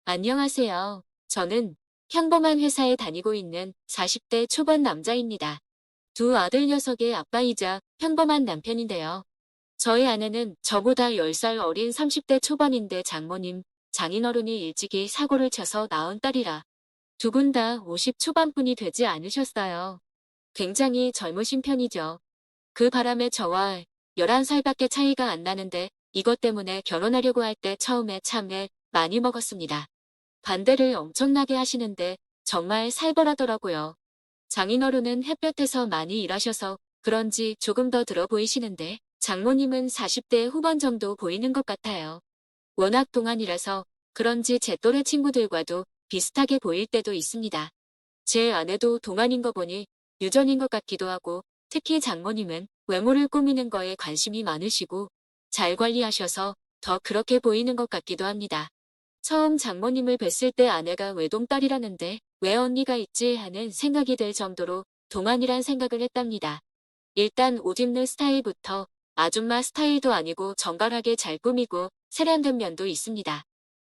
안녕하세요. 저는 평범한 회사에 다니고 있는 40대 초반 남자입니다. 두 아들 녀석의 아빠이자 평범한 남편인데요. 저희 아내는 저보다 10살 어린 30대 초반인데 장모님, 장인어른이 일찍이 사고를 쳐서 낳은 딸이라 두 분 다 50 초반뿐이 되지 않으셨어요. 굉장히 젊으신 편이죠. 그 바람에 저와 11살밖에 차이가 안 나는데 이것 때문에 결혼하려고 할 때 처음에 참을 많이 먹었습니다. 반대를 엄청나게 하시는데 정말 살벌하더라고요. 장인어른은 햇볕에서 많이 일하셔서 그런지 조금 더 들어 보이시는데 장모님은 40대 후반 정도 보이는 것 같아요. 워낙 동안이라서 그런지 제 또래 친구들과도 비슷하게 보일 때도 있습니다. 제 아내도 동안인 거 보니 유전인 것 같기도 하고 특히 장모님은 외모를 꾸미는 거에 관심이 많으시고 잘 관리하셔서 더 그렇게 보이는 것 같기도 합니다. 처음 장모님을 뵀을 때 아내가 외동딸이라는데 왜 언니가 있지 하는 생각이 들 정도로 동안이란 생각을 했답니다. 일단 옷 입는 스타일부터 아줌마 스타일도 아니고 정갈하게 잘 꾸미고 세련된 면도 있습니다.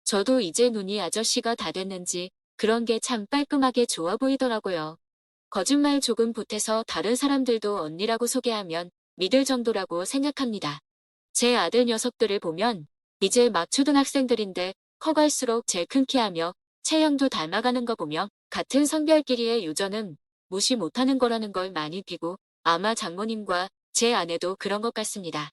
저도 이제 눈이 아저씨가 다 됐는지 그런 게 참 깔끔하게 좋아 보이더라고요. 거짓말 조금 보태서 다른 사람들도 언니라고 소개하면 믿을 정도라고 생각합니다. 제 아들 녀석들을 보면 이제 막 초등학생들인데 커갈수록 제일 큰 키하며 체형도 닮아가는 거 보면 같은 성별끼리의 유전은 무시 못하는 거라는 걸 많이 띠고 아마 장모님과 제 아내도 그런 것 같습니다.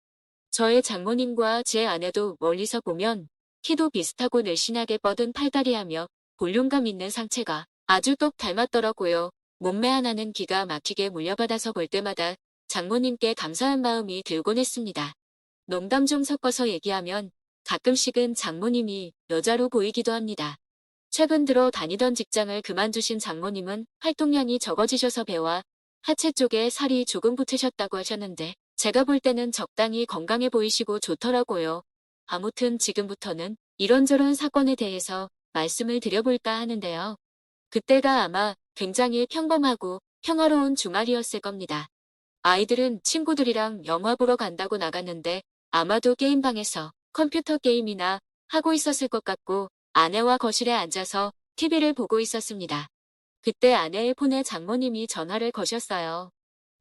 저의 장모님과 제 아내도 멀리서 보면 키도 비슷하고 늘씬하게 뻗은 팔다리하며 볼륨감 있는 상체가 아주 똑 닮았더라고요. 몸매 하나는 기가 막히게 물려받아서 볼 때마다 장모님께 감사한 마음이 들곤 했습니다. 농담 좀 섞어서 얘기하면 가끔씩은 장모님이 여자로 보이기도 합니다. 최근 들어 다니던 직장을 그만두신 장모님은 활동량이 적어지셔서 배와 하체 쪽에 살이 조금 붙으셨다고 하셨는데 제가 볼 때는 적당히 건강해 보이시고 좋더라고요. 아무튼 지금부터는 이런저런 사건에 대해서 말씀을 드려볼까 하는데요. 그때가 아마 굉장히 평범하고 평화로운 주말이었을 겁니다. 아이들은 친구들이랑 영화 보러 간다고 나갔는데 아마도 게임방에서 컴퓨터 게임이나 하고 있었을 것 같고 아내와 거실에 앉아서 TV를 보고 있었습니다. 그때 아내의 폰에 장모님이 전화를 거셨어요.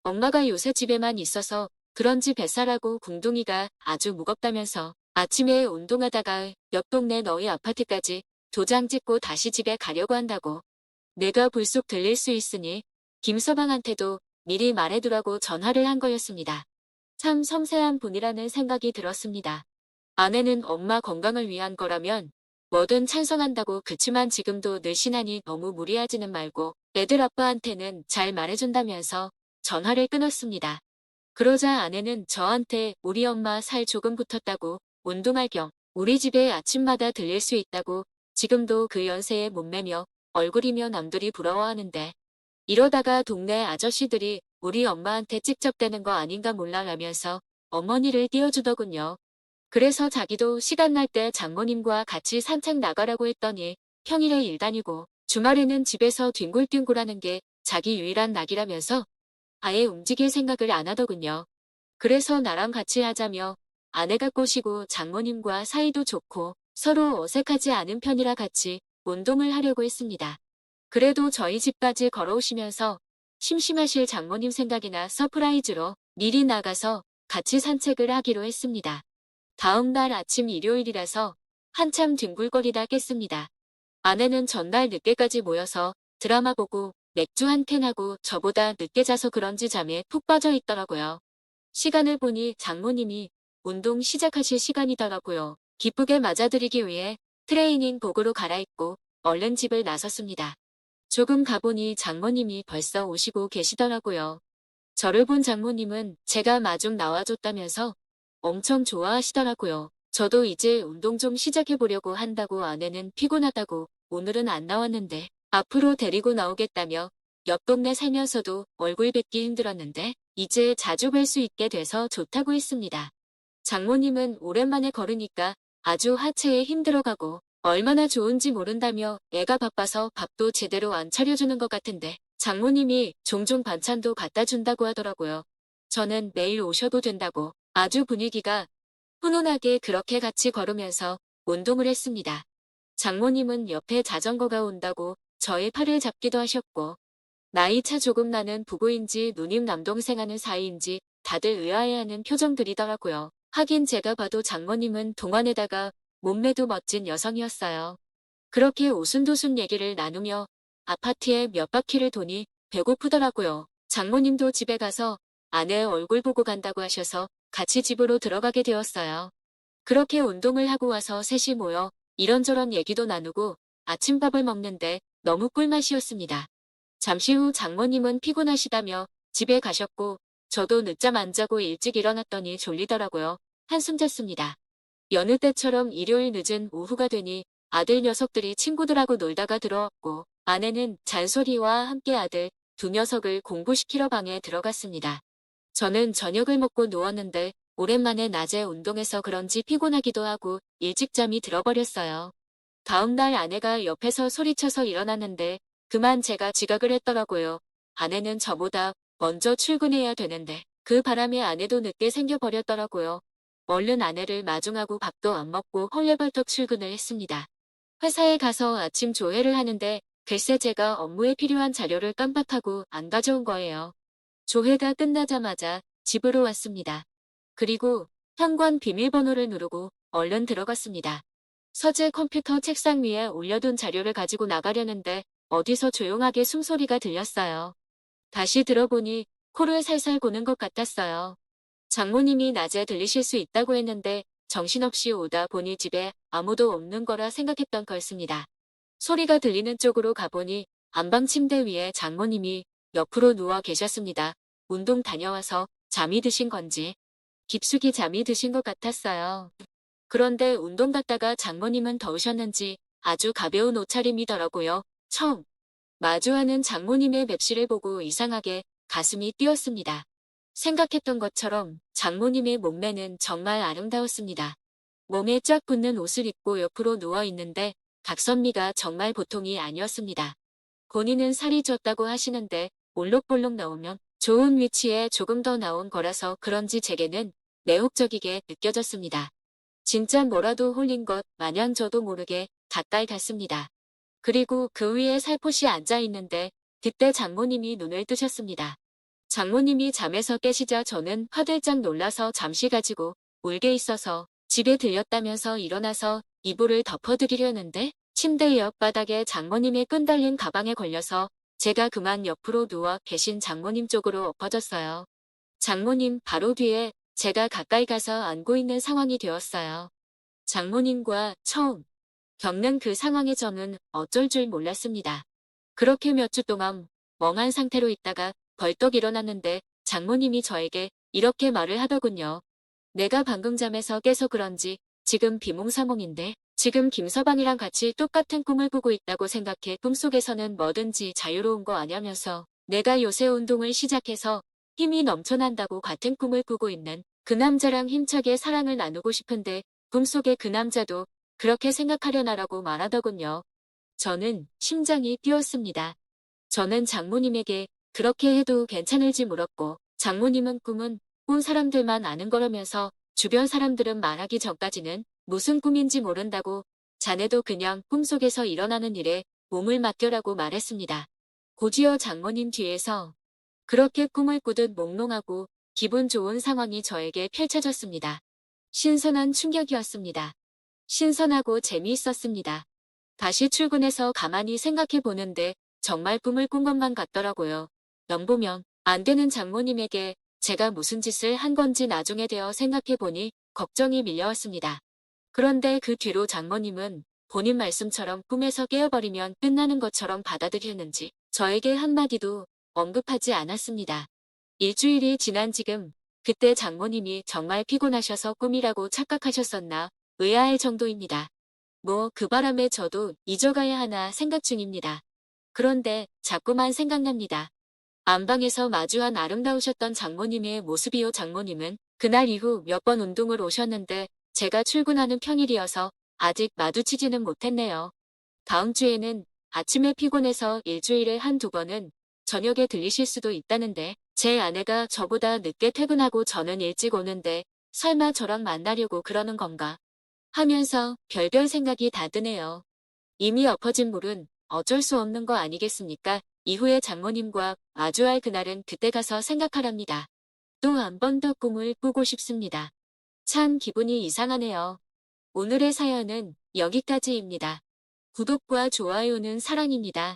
엄마가 요새 집에만 있어서 그런지 뱃살하고 궁둥이가 아주 무겁다면서 아침에 운동하다가 옆 동네 너희 아파트까지 도장 찍고 다시 집에 가려고 한다고. 내가 불쑥 들릴 수 있으니 김서방한테도 미리 말해두라고 전화를 한 거였습니다. 참 섬세한 분이라는 생각이 들었습니다. 아내는 엄마 건강을 위한 거라면 뭐든 찬성한다고 그치만 지금도 늘씬하니 너무 무리하지는 말고 애들 아빠한테는 잘 말해준다면서 전화를 끊었습니다. 그러자 아내는 저한테 우리 엄마 살 조금 붙었다고 운동할 겸 우리 집에 아침마다 들릴 수 있다고 지금도 그 연세에 몸매며 얼굴이며 남들이 부러워하는데 이러다가 동네 아저씨들이 우리 엄마한테 찍적대는 거 아닌가 몰라라면서 어머니를 띄워주더군요. 그래서 자기도 시간 날 때 장모님과 같이 산책 나가라고 했더니 평일에 일 다니고 주말에는 집에서 뒹굴뒹굴하는 게 자기 유일한 낙이라면서 아예 움직일 생각을 안 하더군요. 그래서 나랑 같이 하자며 아내가 꼬시고 장모님과 사이도 좋고 서로 어색하지 않은 편이라 같이 운동을 하려고 했습니다. 그래도 저희 집까지 걸어오시면서 심심하실 장모님 생각이나 서프라이즈로 미리 나가서 같이 산책을 하기로 했습니다. 다음 날 아침 일요일이라서 한참 뒹굴거리다 깼습니다. 아내는 전날 늦게까지 모여서 드라마 보고 맥주 한 캔하고 저보다 늦게 자서 그런지 잠에 푹 빠져 있더라고요. 시간을 보니 장모님이 운동 시작하실 시간이더라고요. 기쁘게 맞아들이기 위해 트레이닝복으로 갈아입고 얼른 집을 나섰습니다. 조금 가보니 장모님이 벌써 오시고 계시더라고요. 저를 본 장모님은 제가 마중 나와줬다면서 엄청 좋아하시더라고요. 저도 이제 운동 좀 시작해보려고 한다고 아내는 피곤하다고 오늘은 안 나왔는데 앞으로 데리고 나오겠다며 옆 동네 살면서도 얼굴 뵙기 힘들었는데 이제 자주 뵐 수 있게 돼서 좋다고 했습니다. 장모님은 오랜만에 걸으니까 아주 하체에 힘들어가고 얼마나 좋은지 모른다며 애가 바빠서 밥도 제대로 안 차려주는 것 같은데 장모님이 종종 반찬도 갖다 준다고 하더라고요. 저는 매일 오셔도 된다고 아주 분위기가 훈훈하게 그렇게 같이 걸으면서 운동을 했습니다. 장모님은 옆에 자전거가 온다고 저의 팔을 잡기도 하셨고, 나이 차 조금 나는 부부인지 누님 남동생 하는 사이인지 다들 의아해하는 표정들이더라고요. 하긴 제가 봐도 장모님은 동안에다가 몸매도 멋진 여성이었어요. 그렇게 오순도순 얘기를 나누며 아파트에 몇 바퀴를 도니 배고프더라고요. 장모님도 집에 가서 아내 얼굴 보고 간다고 하셔서 같이 집으로 들어가게 되었어요. 그렇게 운동을 하고 와서 셋이 모여 이런저런 얘기도 나누고 아침밥을 먹는데 너무 꿀맛이었습니다. 잠시 후 장모님은 피곤하시다며 집에 가셨고 저도 늦잠 안 자고 일찍 일어났더니 졸리더라고요. 한숨 잤습니다. 여느 때처럼 일요일 늦은 오후가 되니 아들 녀석들이 친구들하고 놀다가 들어왔고 아내는 잔소리와 함께 아들 두 녀석을 공부시키러 방에 들어갔습니다. 저는 저녁을 먹고 누웠는데 오랜만에 낮에 운동해서 그런지 피곤하기도 하고 일찍 잠이 들어버렸어요. 다음날 아내가 옆에서 소리쳐서 일어났는데 그만 제가 지각을 했더라고요. 아내는 저보다 먼저 출근해야 되는데 그 바람에 아내도 늦게 생겨버렸더라고요. 얼른 아내를 마중하고 밥도 안 먹고 헐레벌떡 출근을 했습니다. 회사에 가서 아침 조회를 하는데 글쎄 제가 업무에 필요한 자료를 깜빡하고 안 가져온 거예요. 조회가 끝나자마자 집으로 왔습니다. 그리고 현관 비밀번호를 누르고 얼른 들어갔습니다. 서재 컴퓨터 책상 위에 올려둔 자료를 가지고 나가려는데 어디서 조용하게 숨소리가 들렸어요. 다시 들어보니 코를 살살 고는 것 같았어요. 장모님이 낮에 들리실 수 있다고 했는데 정신없이 오다 보니 집에 아무도 없는 거라 생각했던 것입니다. 소리가 들리는 쪽으로 가보니 안방 침대 위에 장모님이 옆으로 누워 계셨습니다. 운동 다녀와서 잠이 드신 건지 깊숙이 잠이 드신 것 같았어요. 그런데 운동 갔다가 장모님은 더우셨는지 아주 가벼운 옷차림이더라고요. 처음 마주하는 장모님의 맵시를 보고 이상하게 가슴이 뛰었습니다. 생각했던 것처럼 장모님의 몸매는 정말 아름다웠습니다. 몸에 쫙 붙는 옷을 입고 옆으로 누워 있는데 각선미가 정말 보통이 아니었습니다. 본인은 살이 쪘다고 하시는데 볼록볼록 나오면 좋은 위치에 조금 더 나온 거라서 그런지 제게는 매혹적이게 느껴졌습니다. 진짜 뭐라도 홀린 것 마냥 저도 모르게 가까이 갔습니다. 그리고 그 위에 살포시 앉아 있는데 그때 장모님이 눈을 뜨셨습니다. 장모님이 잠에서 깨시자 저는 화들짝 놀라서 잠시 가지고 울게 있어서 집에 들렸다면서 일어나서 이불을 덮어드리려는데 침대 옆바닥에 장모님의 끈 달린 가방에 걸려서 제가 그만 옆으로 누워 계신 장모님 쪽으로 엎어졌어요. 장모님 바로 뒤에 제가 가까이 가서 안고 있는 상황이 되었어요. 장모님과 처음 겪는 그 상황에 저는 어쩔 줄 몰랐습니다. 그렇게 몇 주 동안 멍한 상태로 있다가 벌떡 일어났는데 장모님이 저에게 이렇게 말을 하더군요. 내가 방금 잠에서 깨서 그런지 지금 비몽사몽인데 지금 김서방이랑 같이 똑같은 꿈을 꾸고 있다고 생각해. 꿈속에서는 뭐든지 자유로운 거 아냐면서 내가 요새 운동을 시작해서 힘이 넘쳐난다고 같은 꿈을 꾸고 있는 그 남자랑 힘차게 사랑을 나누고 싶은데 꿈속의 그 남자도 그렇게 생각하려나라고 말하더군요. 저는 심장이 뛰었습니다. 저는 장모님에게 그렇게 해도 괜찮을지 물었고 장모님은 꿈은 꾼 사람들만 아는 거라면서 주변 사람들은 말하기 전까지는 무슨 꿈인지 모른다고 자네도 그냥 꿈속에서 일어나는 일에 몸을 맡겨라고 말했습니다. 곧이어 장모님 뒤에서 그렇게 꿈을 꾸듯 몽롱하고 기분 좋은 상황이 저에게 펼쳐졌습니다. 신선한 충격이었습니다. 신선하고 재미있었습니다. 다시 출근해서 가만히 생각해 보는데 정말 꿈을 꾼 것만 같더라고요. 넘보면 안 되는 장모님에게 제가 무슨 짓을 한 건지 나중에 되어 생각해 보니 걱정이 밀려왔습니다. 그런데 그 뒤로 장모님은 본인 말씀처럼 꿈에서 깨어버리면 끝나는 것처럼 받아들였는지 저에게 한마디도 언급하지 않았습니다. 일주일이 지난 지금 그때 장모님이 정말 피곤하셔서 꿈이라고 착각하셨었나 의아할 정도입니다. 뭐 그 바람에 저도 잊어가야 하나 생각 중입니다. 그런데 자꾸만 생각납니다. 안방에서 마주한 아름다우셨던 장모님의 모습이요. 장모님은 그날 이후 몇 번 운동을 오셨는데 제가 출근하는 평일이어서 아직 마주치지는 못했네요. 다음 주에는 아침에 피곤해서 일주일에 한두 번은 저녁에 들리실 수도 있다는데 제 아내가 저보다 늦게 퇴근하고 저는 일찍 오는데 설마 저랑 만나려고 그러는 건가 하면서 별별 생각이 다 드네요. 이미 엎어진 물은 어쩔 수 없는 거 아니겠습니까? 이후에 장모님과 마주할 그날은 그때 가서 생각하랍니다. 또 한 번 더 꿈을 꾸고 싶습니다. 참 기분이 이상하네요. 오늘의 사연은 여기까지입니다. 구독과 좋아요는 사랑입니다.